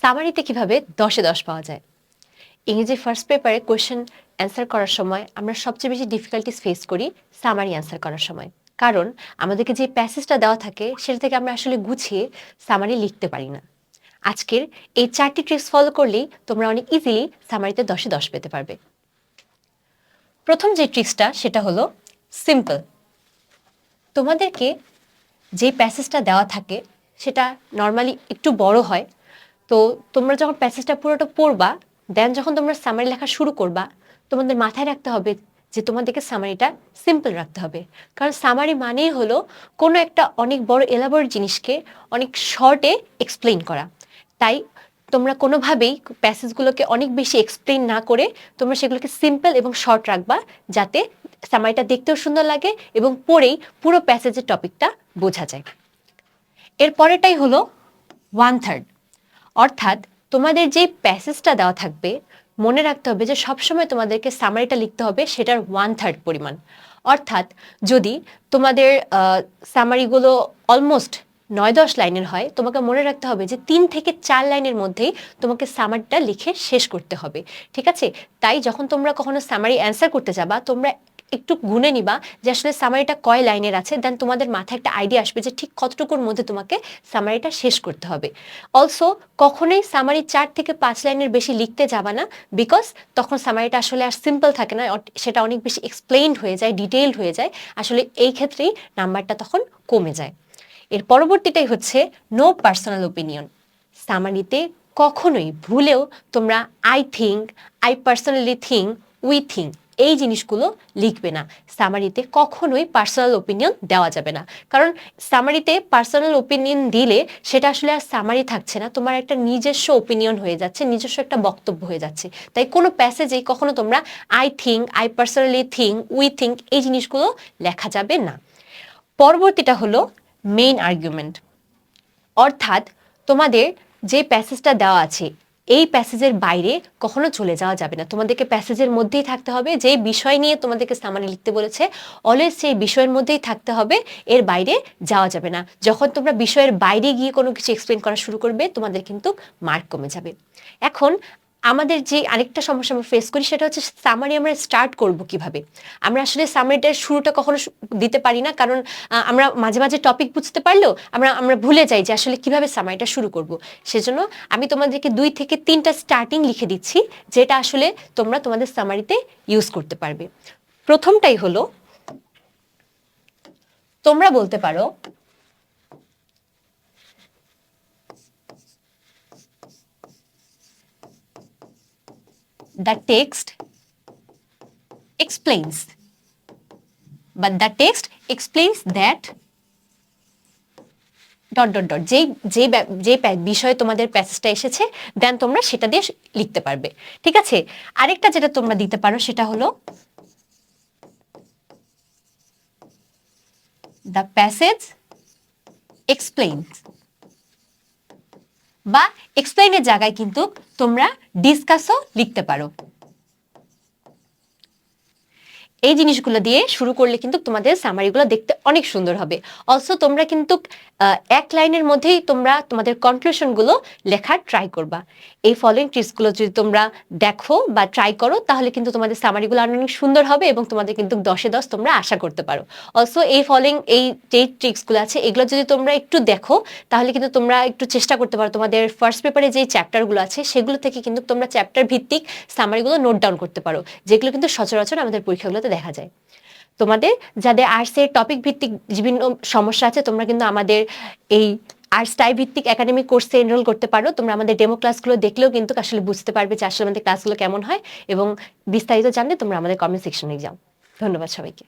সামারিতে কিভাবে 10-এ 10 পাওয়া যায়। ইংরেজি ফার্স্ট পেপারে কোয়েশ্চেন অ্যান্সার করার সময় আমরা সবচেয়ে বেশি ডিফিকাল্টিস ফেস করি সামারি অ্যান্সার করার সময়, কারণ আমাদেরকে যে প্যাসেজটা দেওয়া থাকে সেটা থেকে আমরা আসলে গুছিয়ে সামারি লিখতে পারি না। আজকের এই 4টি ট্রিক্স ফলো করলেই তোমরা অনেক ইজিলি সামারিতে 10-এ 10 পেতে পারবে। প্রথম যে ট্রিক্সটা সেটা হলো সিম্পল। তোমাদেরকে যে প্যাসেজটা দেওয়া থাকে সেটা নর্মালি একটু বড় হয়, তো তোমরা যখন প্যাসেজটা পুরোটা পড়বা, দেন যখন তোমরা সামারি লেখা শুরু করবা, তোমাদের মাথায় রাখতে হবে যে তোমাদেরকে সামারিটা সিম্পল রাখতে হবে। কারণ সামারি মানেই হলো কোনো একটা অনেক বড় এলাবোরেট জিনিসকে অনেক শর্টে এক্সপ্লেইন করা। তাই তোমরা কোনোভাবেই প্যাসেজগুলোকে অনেক বেশি এক্সপ্লেইন না করে তোমরা সেগুলোকে সিম্পল এবং শর্ট রাখবা, যাতে সামারিটা দেখতেও সুন্দর লাগে এবং পড়েই পুরো প্যাসেজের টপিকটা বোঝা যায়। এর পরেরটাই হলো 1/3, অর্থাৎ তোমাদের যে প্যাসেজটা দেওয়া থাকবে মনে রাখতে হবে যে সবসময় তোমাদেরকে সামারিটা লিখতে হবে সেটার 1/3 পরিমাণ। অর্থাৎ যদি তোমাদের সামারিগুলো অলমোস্ট 9-10 লাইনের হয়, তোমাকে মনে রাখতে হবে যে 3 থেকে 4 লাইনের মধ্যেই তোমাকে সামারিটা লিখে শেষ করতে হবে। ঠিক আছে? তাই যখন তোমরা কখনো সামারি অ্যান্সার করতে যাবা, তোমরা একটু গুনে নিবা যে আসলে সামারিটা কয় লাইনের আছে, দেন তোমাদের মাথায় একটা আইডিয়া আসবে যে ঠিক কতটুকুর মধ্যে তোমাকে সামারিটা শেষ করতে হবে। অলসো কখনোই সামারি 4 থেকে 5 লাইনের বেশি লিখতে যাবা না, বিকজ তখন সামারিটা আসলে আর সিম্পল থাকে না, সেটা অনেক বেশি এক্সপ্লেইনড হয়ে যায়, ডিটেইলড হয়ে যায়। আসলে এই ক্ষেত্রেই নাম্বারটা তখন কমে যায়। এর পরবর্তীটাই হচ্ছে নো পার্সোনাল ওপিনিয়ন। সামারিতে কখনোই ভুলেও তোমরা I think, I personally think, we think এই জিনিসগুলো লিখবে না। সামারিতে কখনোই পার্সোনাল ওপিনিয়ন দেওয়া যাবে না, কারণ সামারিতে পার্সোনাল ওপিনিয়ন দিলে সেটা আসলে আর সামারি থাকছে না, তোমার একটা নিজস্ব ওপিনিয়ন হয়ে যাচ্ছে, নিজস্ব একটা বক্তব্য হয়ে যাচ্ছে। তাই কোনো প্যাসেজেই কখনো তোমরা I think, I personally think, we think এই জিনিসগুলো লেখা যাবে না। পরবর্তীটা হলো মেইন আর্গুমেন্ট, অর্থাৎ তোমাদের যে প্যাসেজটা দেওয়া আছে এই প্যাসেজের বাইরে কখনো চলে যাওয়া যাবে না। তোমাদেরকে প্যাসেজের মধ্যেই থাকতে হবে, যে বিষয় নিয়ে তোমাদেরকে সামারি লিখতে বলেছে অলওয়েজ সেই বিষয়ের মধ্যেই থাকতে হবে, এর বাইরে যাওয়া যাবে না। যখন তোমরা বিষয়ের বাইরে গিয়ে কোনো কিছু এক্সপ্লেন করা শুরু করবে, তোমাদের কিন্তু মার্ক কমে যাবে। এখন আমাদের যে আরেকটা সমস্যা আমরা ফেস করি সেটা হচ্ছে সামারি আমরা স্টার্ট করব কিভাবে। আমরা আসলে সামারিটার শুরুটা কখনো দিতে পারি না, কারণ আমরা মাঝে মাঝে টপিক বুঝতে পারলেও আমরা ভুলে যাই যে আসলে কিভাবে সামারিটা শুরু করব। সেজন্য আমি তোমাদেরকে 2 থেকে 3টা স্টার্টিং লিখে দিচ্ছি, যেটা আসলে তোমরা তোমাদের সামারিতে ইউজ করতে পারবে। প্রথমটাই হলো, তোমরা বলতে পারো the text explains, but the text explains that ... যে বিষয়ে তোমাদের প্যাসেজটা এসেছে দেন তোমরা সেটা দিয়ে লিখতে পারবে। ঠিক আছে? আরেকটা যেটা তোমরা দিতে পারো সেটা হলো the passage explains, বা এক্সপ্লেইনের জায়গায় কিন্তু তোমরা ডিসকাসও লিখতে পারো। এই জিনিসগুলো দিয়ে শুরু করলে কিন্তু তোমাদের সামারিগুলো দেখতে অনেক সুন্দর হবে। অলসো তোমরা কিন্তু এক লাইনের মধ্যেই তোমরা তোমাদের কনক্লুশনগুলো লেখার ট্রাই করবা। এই ফলোইং ট্রিক্সগুলো যদি তোমরা দেখো বা ট্রাই করো, তাহলে কিন্তু তোমাদের সামারিগুলো অনেক সুন্দর হবে এবং তোমাদের কিন্তু 10-এ 10 তোমরা আশা করতে পারো। অলসো এই ফলোইং এই যে ট্রিক্সগুলো আছে এগুলো যদি তোমরা একটু দেখো, তাহলে কিন্তু তোমরা একটু চেষ্টা করতে পারো তোমাদের ফার্স্ট পেপারে যে চ্যাপ্টারগুলো আছে সেগুলো থেকে কিন্তু তোমরা চ্যাপ্টার ভিত্তিক সামারিগুলো নোট ডাউন করতে পারো, যেগুলো কিন্তু সচরাচর আমাদের পরীক্ষাগুলোতে দেখা যায়। তোমাদের যাদের আর্টসের টপিক ভিত্তিক বিভিন্ন সমস্যা আছে, তোমরা কিন্তু আমাদের এই আর্টস টাই ভিত্তিক একাডেমিক কোর্সে এনরোল করতে পারো। তোমরা আমাদের ডেমো ক্লাসগুলো দেখলেও কিন্তু আসলে বুঝতে পারবে যে আসলে আমাদের ক্লাসগুলো কেমন হয়, এবং বিস্তারিত জানলে তোমরা আমাদের কমেন্ট সেকশনে যাও। ধন্যবাদ সবাইকে।